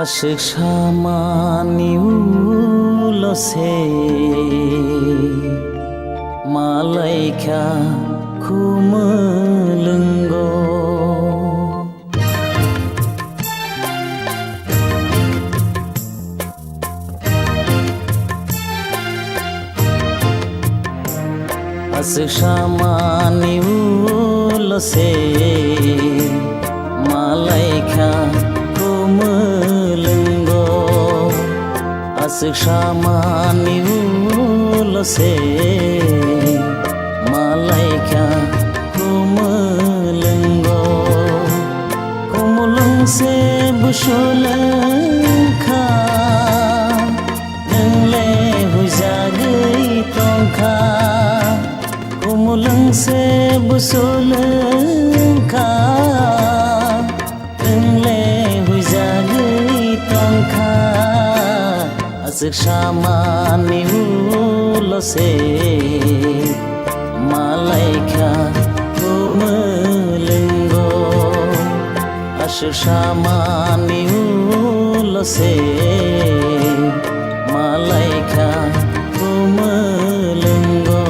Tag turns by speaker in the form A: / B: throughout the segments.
A: Asyik sama niulose Malaika kumelenggo Asyik sama niulose Malaika kumelenggo Asyik sama niulose Malaika kumelenggo Kumuleng se busulengka Nengle hujagai tongka Kumuleng se busulengka Asyik sama niulose Malaika kumelenggo Asyik sama niulose Malaika kumelenggo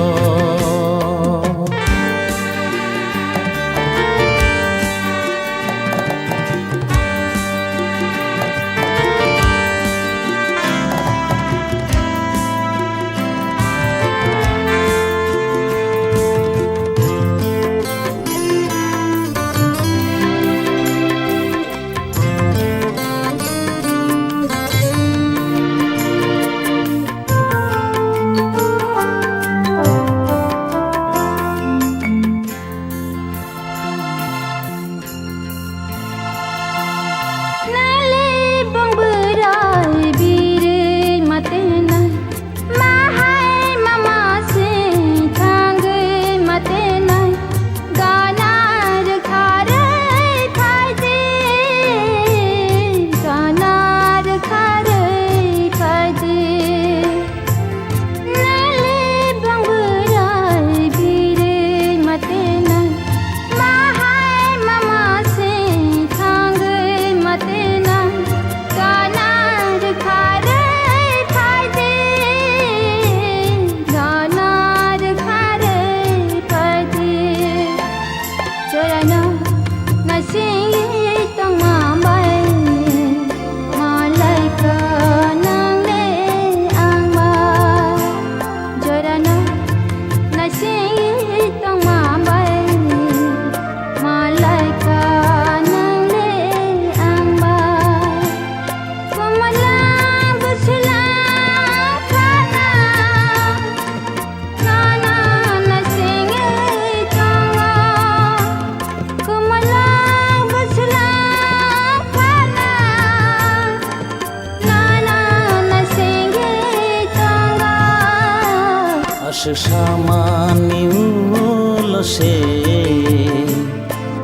A: Asyik sama niulose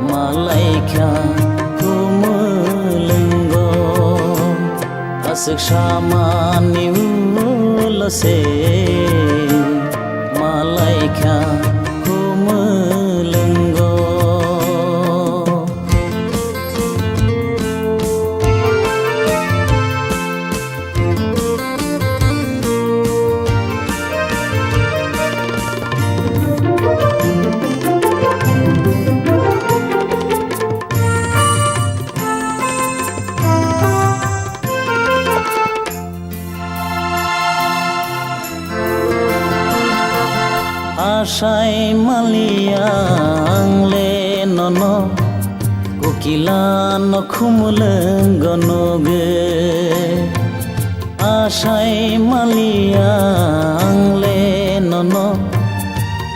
A: Malaika kumelenggo Asyik sama niulose Malaika kumelenggo Asai maliang le nono Kokila no kumulenggo noge Asai maliang le nono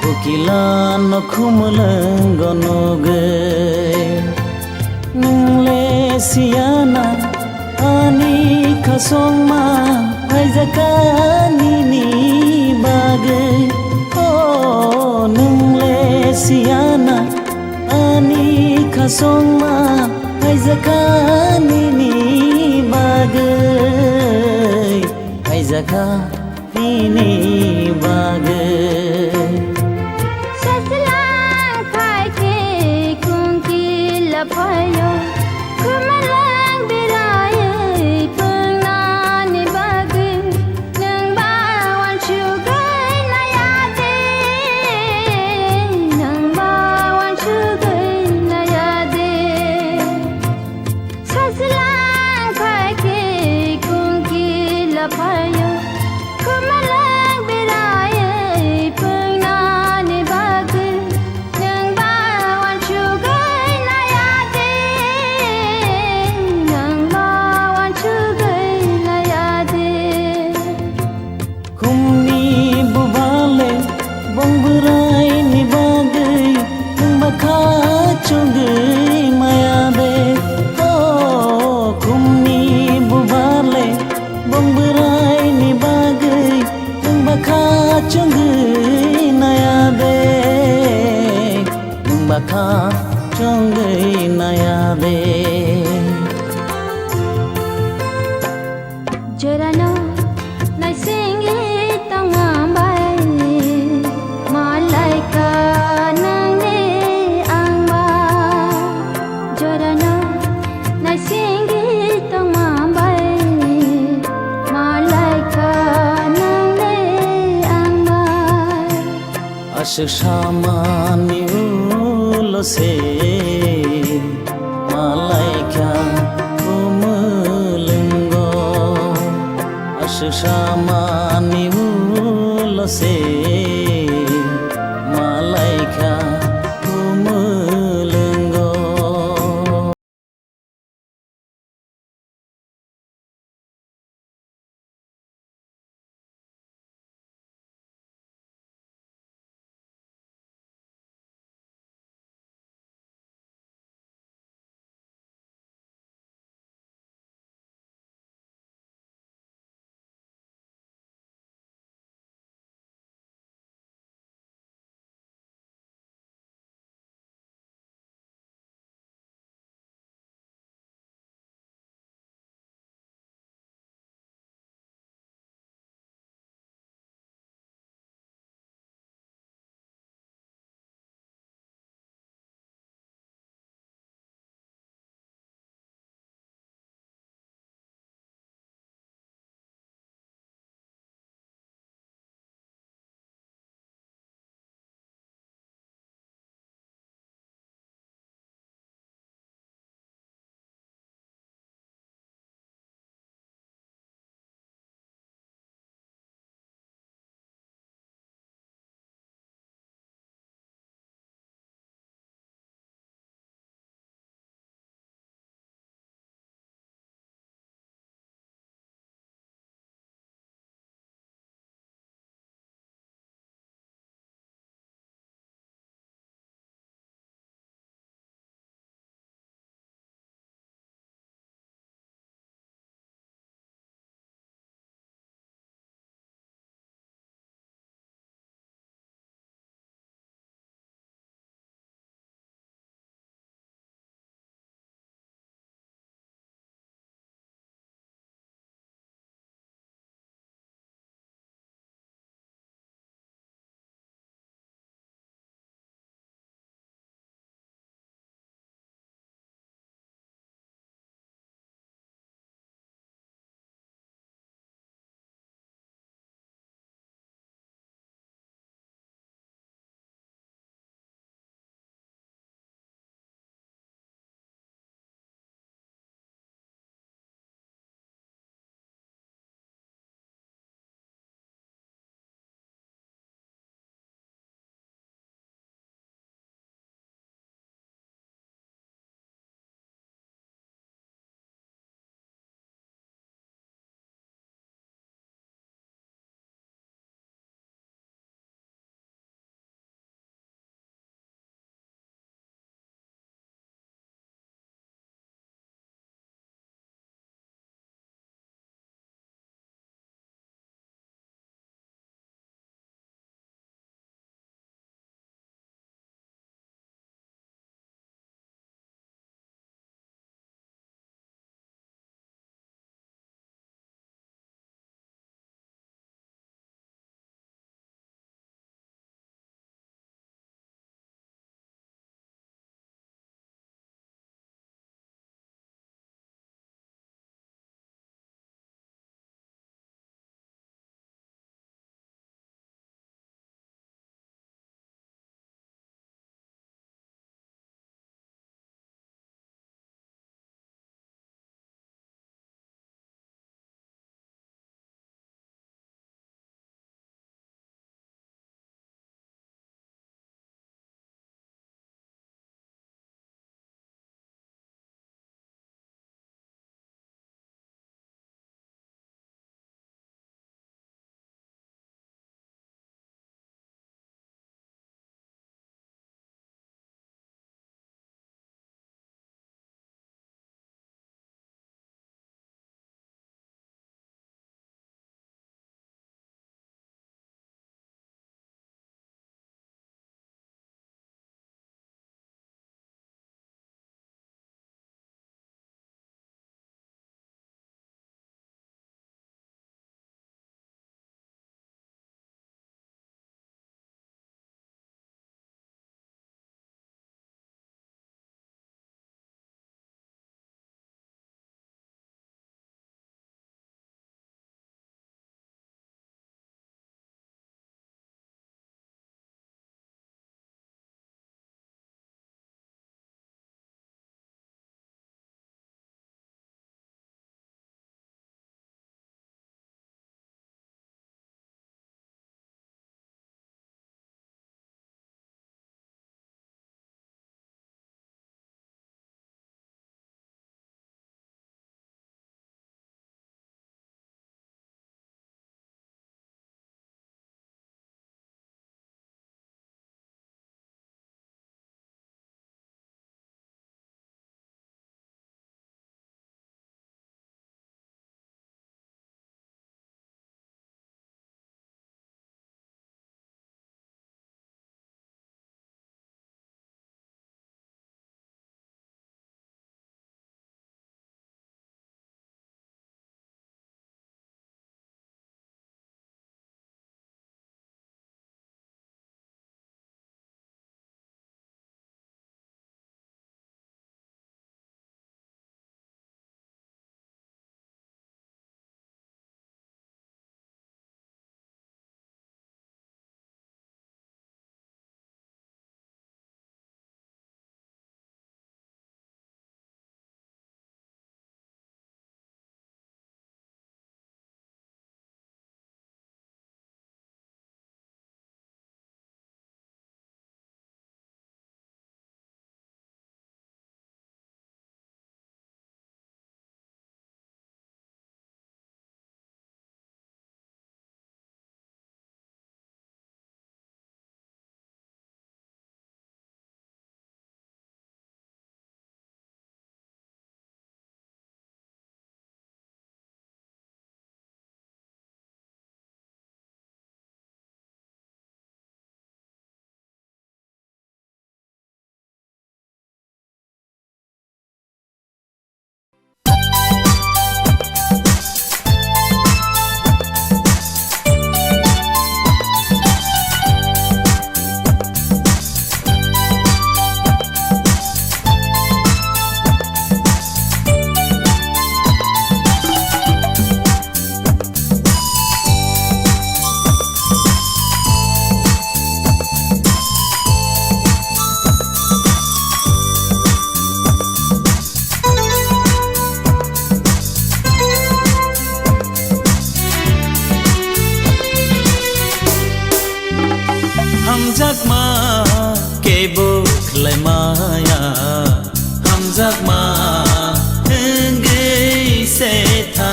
A: Kokila no kumulenggo noge Nungle siana ani kasong ma Haijakani ni bagai Nungle siana ani kasong ma Haijakani ni bagai Haijakani ni bagai
B: Saslang kai ke kungki lapayo Kumalang birai fayo kumalang biraye pernani bagi nang bawan chugai na yade nang bawan chugai na yade
A: kumni bubale bong burai ni bagai nang bakha chungai maya de kumni bubale bong burai ni bagai nang bakha chungai naya de nang bakha chungai naya de
B: Jorano nai singi tangambai malaika nang ne angba Jorano nai singi tangambai malaika nang ne angba
A: Ashik shamani ulo se malaika umulungo Ashik shamani ulo se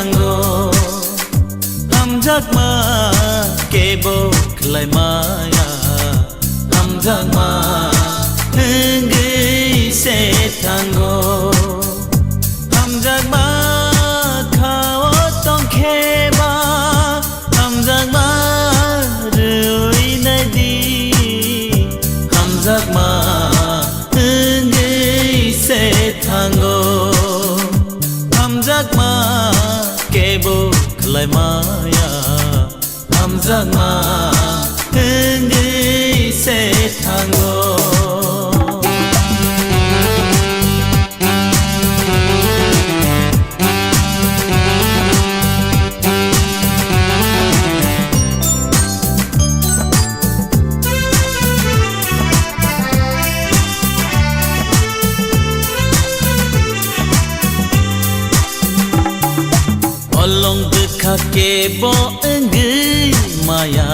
A: tango hamjakma kebok lai maya hamjakma ngi se tango hamjakma khao tong kheba hamjakma rui nai di hamjakma ngi se tango hamjakma kebok lai maya hamjakma ngi se tango Olong dekha ke bo engi maya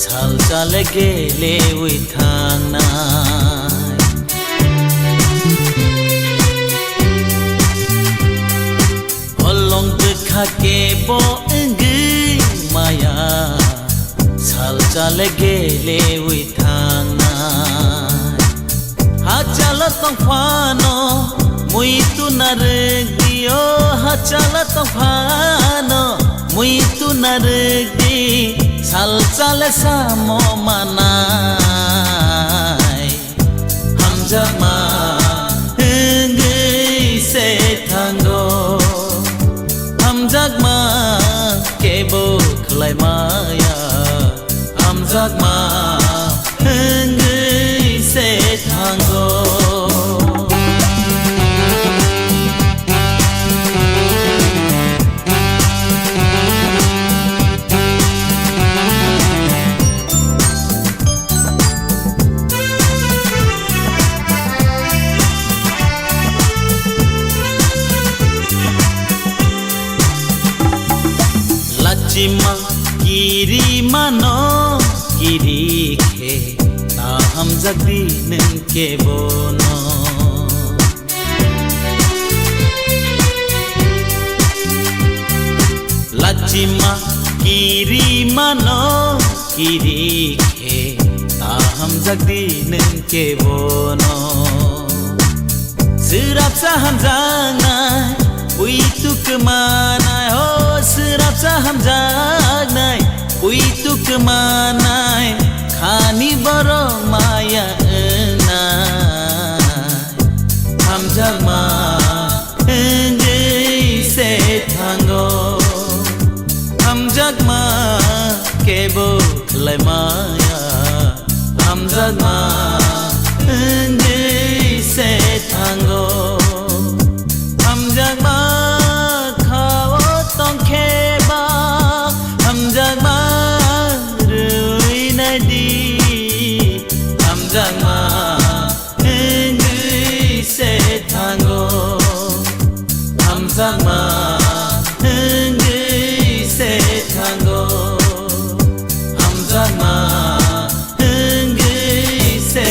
A: sal chale gele wi thana Olong dekha ke bo engi maya sal chale gele wi thana ha chala tong phano mui tu nargiyo ha chala tong phano mui tu nargi sal chale samo manai hamjakma ngi se tango hamjakma kebok lai maya hamjakma ngi se tango Lachima kiri mano kiri ke ta hamjak dinen ke bono Lachima kiri mano kiri ke ta hamjak dinen ke bono Sirap sa hamjana Uitu kemana oh serap saham jagnai Uitu kemana khani baro maya enai hamjakma ngi se tango hamjakma kebok lai maya hamjakma ngi se tango hamjakma khao tong kheba hamjakma rui nai di hamjakma ngi se tango hamjakma ngi se tango hamjakma ngi se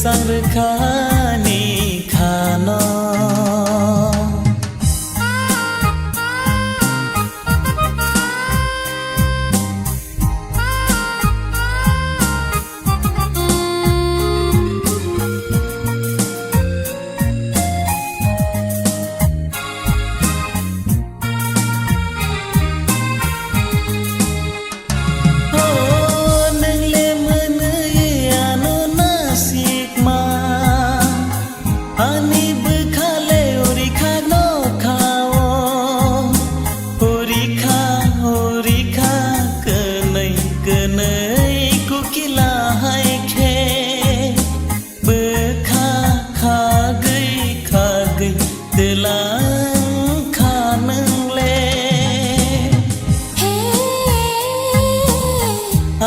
A: สังเรคานีคานอ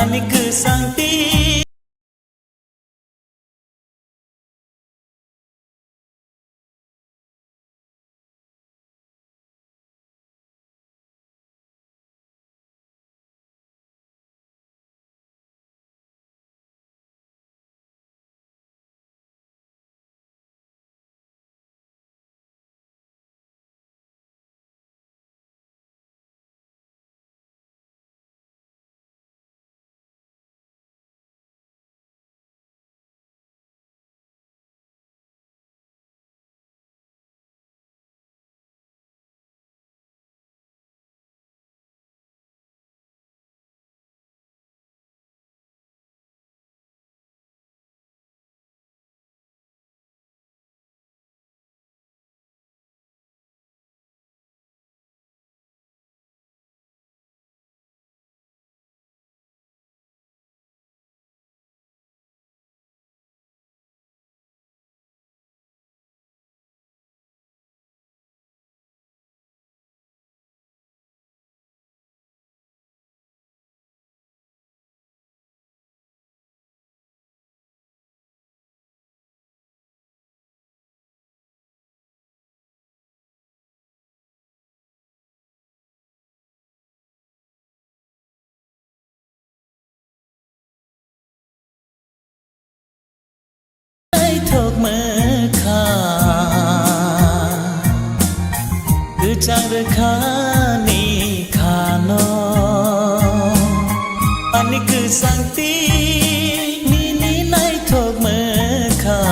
A: Ani kesangti thuộc mơ khả cứ chẳng được khả ni khả nó anh cứ sang tí ni nay thuộc mơ khả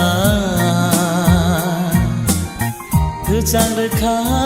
A: cứ chẳng được khả